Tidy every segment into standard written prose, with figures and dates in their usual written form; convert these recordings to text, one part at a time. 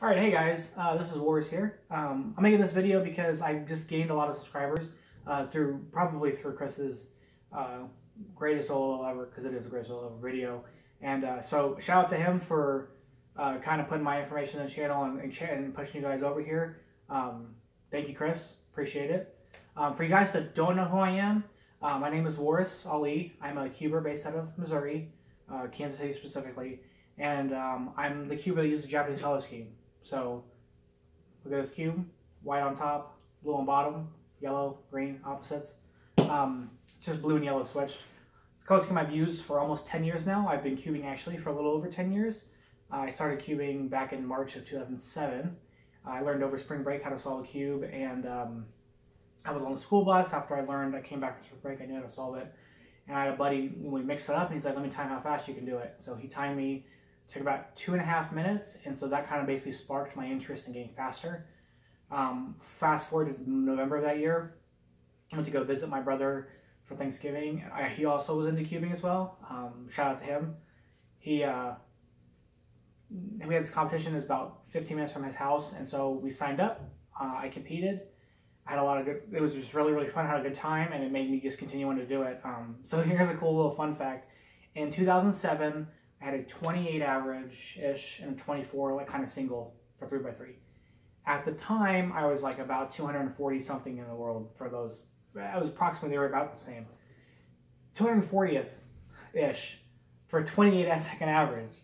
Alright, hey guys, this is Waris here. I'm making this video because I just gained a lot of subscribers probably through Chris's greatest solo ever, because it is the greatest solo ever video. And so shout out to him for kind of putting my information in the channel and pushing you guys over here. Thank you, Chris. Appreciate it. For you guys that don't know who I am, my name is Waris Ali. I'm a cuber based out of Missouri, Kansas City specifically. And I'm the cube that uses the Japanese color scheme. So, look at this cube, white on top, blue on bottom, yellow, green, opposites. Just blue and yellow switched. It's a color scheme I've used for almost 10 years now. I've been cubing actually for a little over 10 years. I started cubing back in March of 2007. I learned over spring break how to solve a cube, and I was on the school bus. After I came back from spring break, I knew how to solve it. And I had a buddy, we mixed it up, and he's like, let me time how fast you can do it. So he timed me. Took about 2.5 minutes, and so that kind of basically sparked my interest in getting faster. Fast forward to November of that year, I went to go visit my brother for Thanksgiving. He also was into cubing as well. Shout out to him. We had this competition. It was about 15 minutes from his house, and so we signed up. I competed. I had a lot of good. It was just really fun. I had a good time, and it made me just continue wanting to do it. So here's a cool little fun fact. In 2007. I had a 28 average-ish and a 24 like kind of single for 3x3. At the time, I was like about 240 something in the world for those. I was approximately, they were about the same. 240th-ish for 28 second average.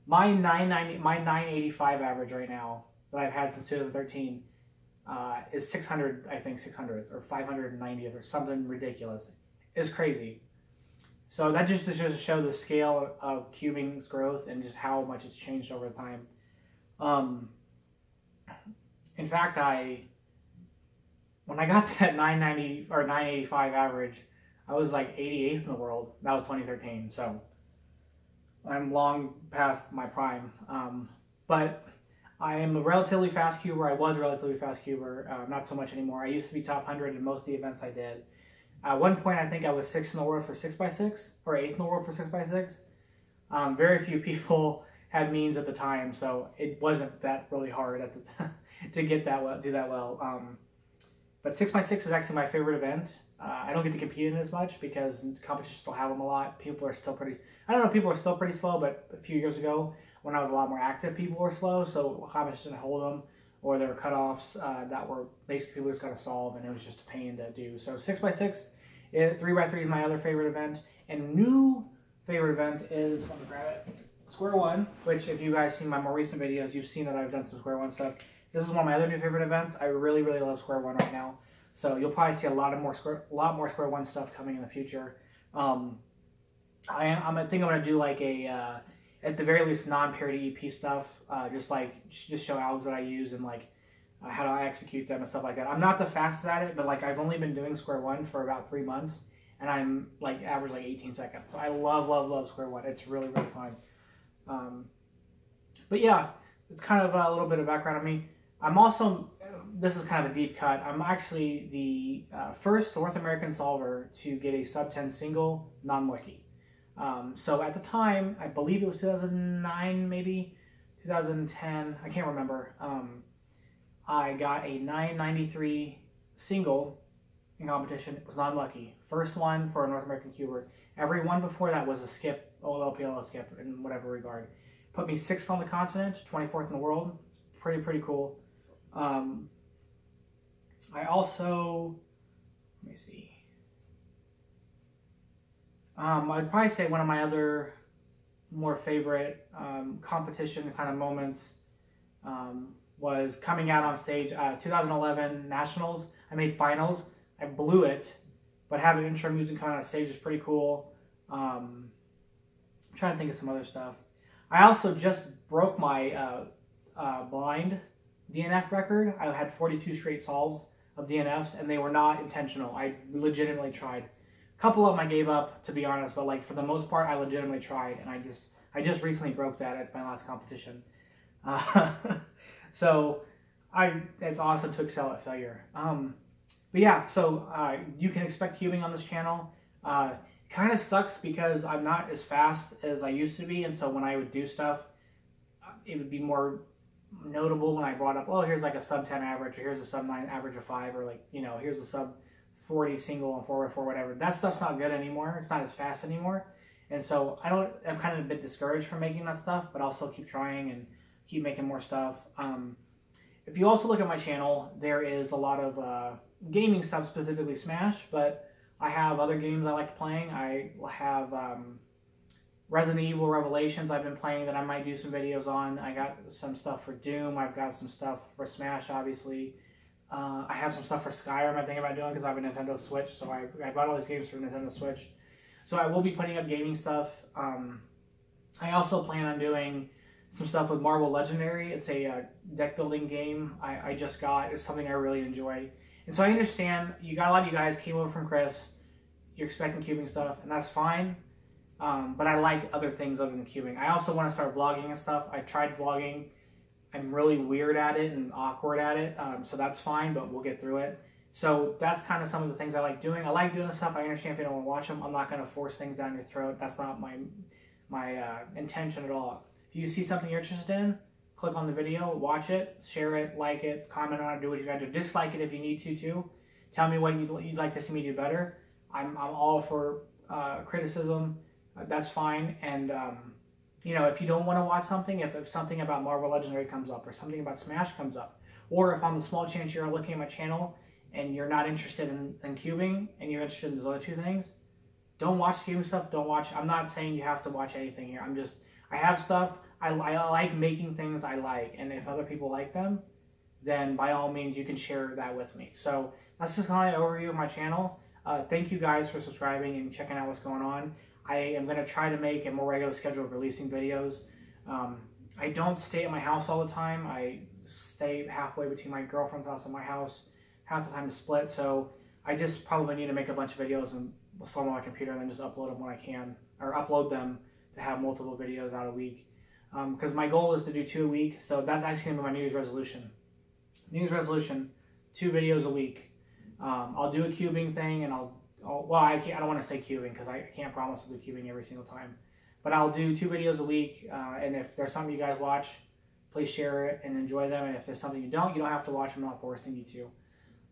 My 985 average right now that I've had since 2013 is 600, I think 600th or 590th or something ridiculous. It's crazy. So that just to show the scale of cubing's growth and just how much it's changed over time. In fact, when I got that 990 or 985 average, I was like 88th in the world. That was 2013. So I'm long past my prime. But I am a relatively fast cuber. I was a relatively fast cuber. Not so much anymore. I used to be top 100 in most of the events I did. At one point, I think I was 6th in the world for 6x6, or 8th in the world for 6x6. Very few people had means at the time, so it wasn't that really hard to get that well, do that well. But 6x6 is actually my favorite event. I don't get to compete in it as much because competitions still have them a lot. People are still pretty. I don't know. People are still pretty slow, but a few years ago, when I was a lot more active, people were slow. So competitions didn't hold them. Or there were cutoffs that were basically people just got to solve, and it was just a pain to do. So 6x6, 3x3 is my other favorite event. And new favorite event is, let me grab it, Square One, which if you guys seen my more recent videos, you've seen that I've done some Square One stuff. This is one of my other new favorite events. I really love Square One right now. So you'll probably see a lot more Square One stuff coming in the future. I think I'm going to do like a... at the very least, non-parody EP stuff, just show algs that I use and like how do I execute them and stuff like that. I'm not the fastest at it, but like I've only been doing Square One for about 3 months, and I'm like average like 18 seconds. So I love Square One. It's really fun. But yeah, it's kind of a little bit of background on me. I'm also, this is kind of a deep cut. I'm actually the first North American solver to get a sub 10 single non-wiki. So at the time, I believe it was 2009, maybe 2010, I can't remember. I got a 993 single in competition. It was non-lucky. First one for a North American cuber. Every one before that was a skip, OLPL skip in whatever regard. Put me 6th on the continent, 24th in the world. Pretty cool. I also, let me see. I'd probably say one of my other more favorite competition kind of moments was coming out on stage 2011 Nationals. I made finals. I blew it, but having intro music coming out on stage is pretty cool. I'm trying to think of some other stuff. I also just broke my blind DNF record. I had 42 straight solves of DNFs, and they were not intentional. I legitimately tried. Couple of them I gave up, to be honest, but like for the most part I legitimately tried, and I just recently broke that at my last competition. So it's awesome to excel at failure. But yeah, so you can expect cubing on this channel. Kind of sucks because I'm not as fast as I used to be, and so when I would do stuff, it would be more notable when I brought up, oh, here's like a sub 10 average, or here's a sub 9 average of 5, or like, you know, here's a sub 40 single and 4x4, whatever. That stuff's not good anymore. It's not as fast anymore. And so I'm kind of a bit discouraged from making that stuff, but I'll still keep trying and keep making more stuff. If you also look at my channel, there is a lot of gaming stuff, specifically Smash, but I have other games I like playing. I have Resident Evil Revelations I've been playing that I might do some videos on. I got some stuff for Doom. I've got some stuff for Smash, obviously. I have some stuff for Skyrim I'm thinking about doing because I have a Nintendo Switch, so I bought all these games for Nintendo Switch. So I will be putting up gaming stuff. I also plan on doing some stuff with Marvel Legendary. It's a deck building game I just got. It's something I really enjoy. And so I understand a lot of you guys came over from Chris. You're expecting cubing stuff, and that's fine. But I like other things other than cubing. I also want to start vlogging and stuff. I tried vlogging. I'm really weird at it and awkward at it, so that's fine, but we'll get through it. So that's kind of some of the things I like doing. I like doing stuff. I understand if you don't want to watch them. I'm not going to force things down your throat. That's not my intention at all. If you see something you're interested in, click on the video, watch it, share it, like it, comment on it, do what you got to do. Dislike it if you need to, too. Tell me what you'd like to see me do better. I'm all for criticism. That's fine. And, you know, if you don't want to watch something, if something about Marvel Legendary comes up or something about Smash comes up, or if on the small chance you're looking at my channel and you're not interested in cubing and you're interested in those other two things, don't watch cubing stuff. Don't watch. I'm not saying you have to watch anything here. I have stuff. I like making things I like. And if other people like them, then by all means, you can share that with me. So that's just kind of an overview of my channel. Thank you guys for subscribing and checking out what's going on. I am going to try to make a more regular schedule of releasing videos. I don't stay at my house all the time. I stay halfway between my girlfriend's house and my house. Half the time is split, so I just probably need to make a bunch of videos and store them on my computer and then just upload them when I can, or upload them to have multiple videos out a week. Because my goal is to do 2 a week, so that's actually going to be my New Year's resolution. New Year's resolution, 2 videos a week. I'll do a cubing thing, and well, I don't want to say cubing because I can't promise to do cubing every single time. But I'll do 2 videos a week, and if there's something you guys watch, please share it and enjoy them. And if there's something you don't have to watch. I'm not forcing you to.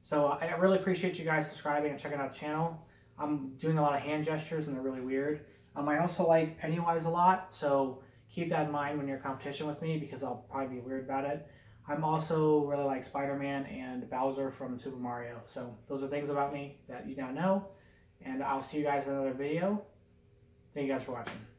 So I really appreciate you guys subscribing and checking out the channel. I'm doing a lot of hand gestures, and they're really weird. I also like Pennywise a lot, so keep that in mind when you're in competition with me because I'll probably be weird about it. I'm also really like Spider-Man and Bowser from Super Mario. So those are things about me that you now know. And I'll see you guys in another video. Thank you guys for watching.